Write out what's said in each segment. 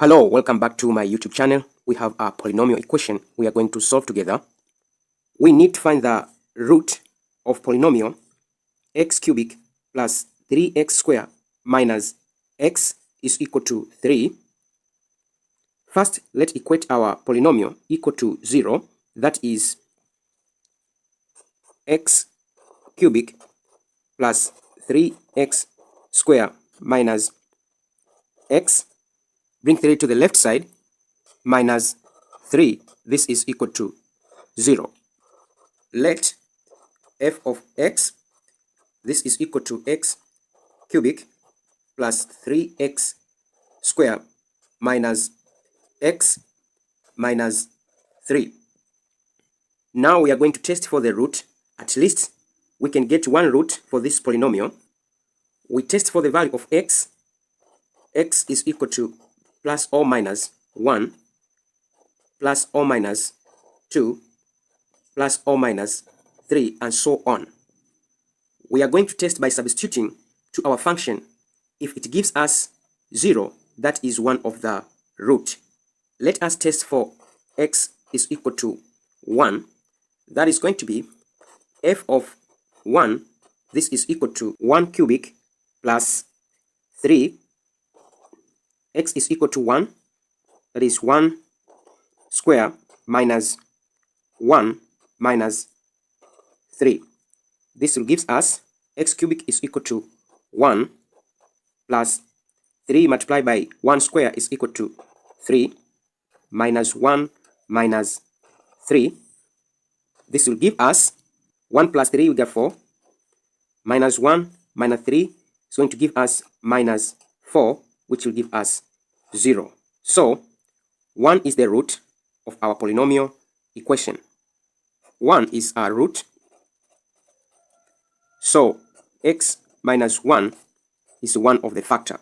Hello, welcome back to my YouTube channel. We have a polynomial equation we are going to solve together. We need to find the root of polynomial x cubic plus 3x squared minus x is equal to 3. First, let's equate our polynomial equal to 0. That is x cubic plus 3x squared minus x. Bring 3 to the left side, minus 3. This is equal to 0. Let f of x, this is equal to x cubic plus 3x squared minus x minus 3. Now we are going to test for the root. At least we can get one root for this polynomial. We test for the value of x. X is equal to plus or minus 1, plus or minus 2, plus or minus 3, and so on. We are going to test by substituting to our function. If it gives us 0, that is one of the root. Let us test for x is equal to 1. That is going to be f of 1. This is equal to 1 cubic plus 3. X is equal to 1, that is 1 square minus 1 minus 3. This will give us x cubic is equal to 1 plus 3 multiplied by 1 square is equal to 3 minus 1 minus 3. This will give us 1 plus 3 will get 4, minus 1 minus 3 is going to give us minus 4, which will give us 0. So 1 is the root of our polynomial equation. 1 is our root. So x minus 1 is one of the factor.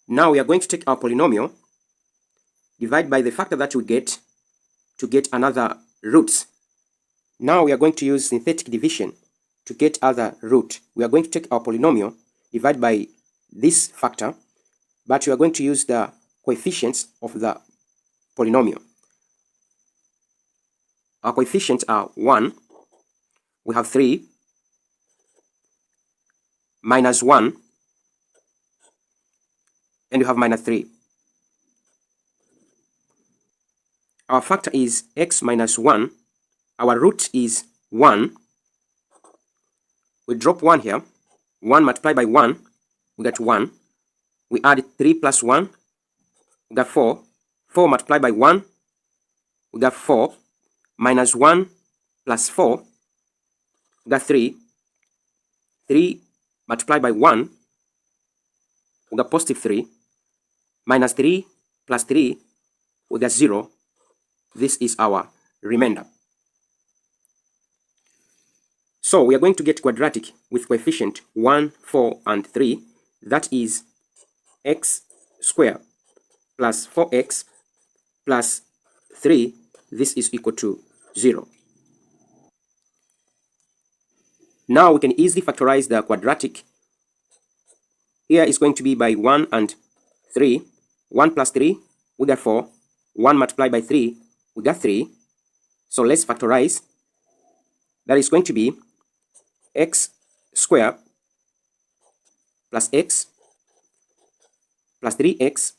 Now we are going to take our polynomial, divide by the factor that we get to get another roots. Now we are going to use synthetic division to get other root. We are going to take our polynomial, divide by this factor, but we are going to use the coefficients of the polynomial. Our coefficients are 1, we have 3, minus 1, and we have minus 3. Our factor is x minus 1. Our root is 1. We drop 1 here. 1 multiplied by 1, we get 1. We add 3 plus 1, we got 4. 4 multiplied by 1, we got 4. Minus 1 plus 4, we got 3. 3 multiplied by 1, we got positive 3. Minus 3 plus 3, we got 0. This is our remainder. So we are going to get quadratic with coefficient 1, 4, and 3. That is x squared plus 4x plus 3. This is equal to 0. Now we can easily factorize the quadratic. Here is going to be by 1 and 3. 1 plus 3, we got 4. 1 multiplied by 3, we got 3. So let's factorize. That is going to be x squared plus x plus 3x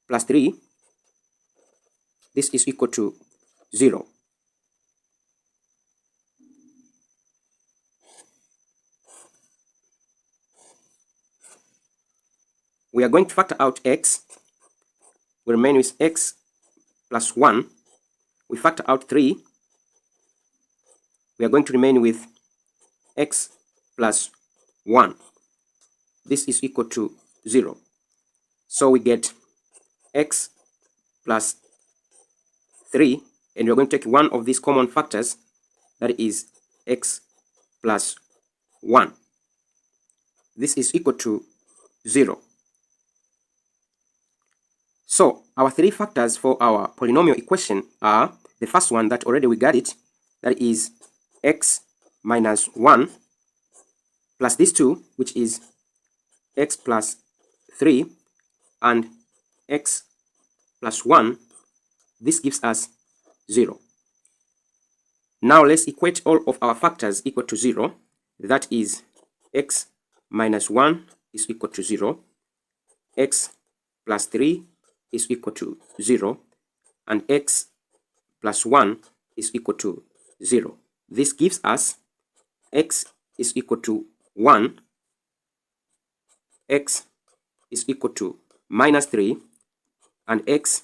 plus 3. This is equal to 0. We are going to factor out x. We remain with x plus 1. We factor out 3. We are going to remain with x plus 1. This is equal to 0. So we get x plus 3, and we are going to take one of these common factors, that is x plus 1. This is equal to 0. So our three factors for our polynomial equation are the first one that already we got it, that is x minus 1 plus this 2, which is x plus 3 and x plus 1, this gives us 0. Now let's equate all of our factors equal to 0. That is x minus 1 is equal to 0, x plus 3 is equal to 0, and x plus 1 is equal to 0. This gives us x is equal to 1, x is equal to minus 3, and x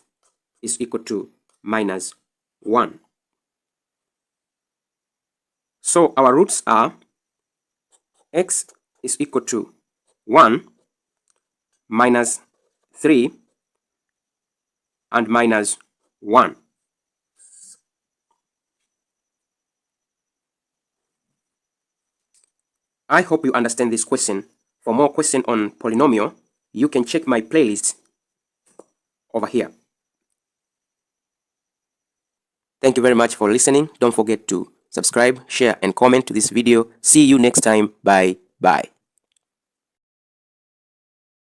is equal to minus 1. So our roots are x is equal to 1, minus 3, and minus 1. I hope you understand this question. For more questions on polynomial, you can check my playlist over here. Thank you very much for listening. Don't forget to subscribe, share, and comment to this video. See you next time. Bye.